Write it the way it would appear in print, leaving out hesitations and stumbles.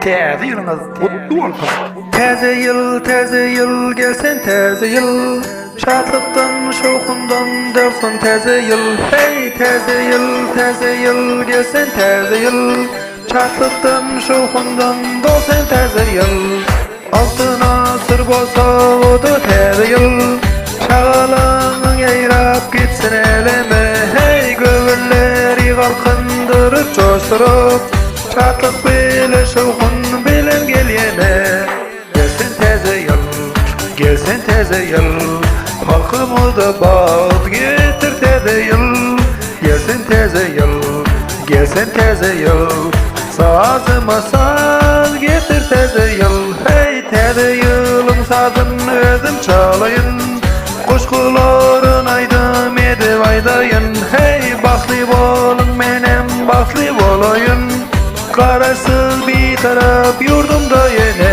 Täze ýylyňyz gutly bolsun. Täze ýyl gelsen täze ýyl. Şadlykdan, şowkundan dersin täze ýyl. Hey täze ýyl gelsen täze ýyl. Şadlykdan, şowkundan dolsan täze ýyl. Altyn asyr bolsa oda täze ýyl. Şagalaňyň ýaýrap gitsin eleme. Hey göwürleri galkyndyryp joşdurup. Şadlyk bile şowkun bilen gelýene. Gelsen täze ýyl, gelsen täze ýyl. Halkymyza bad getir täze ýyl. Gelsen täze ýyl, gelsen täze ýyl. Sazyma saz getir täze ýyl. Hey täze ýylyň sazyny özüm çalaýyn. Kuşkuların aydam edip aydayın. Hey baxtly bolun menem baxtly bolayın. Qarasız bir taraf yurdumda yene.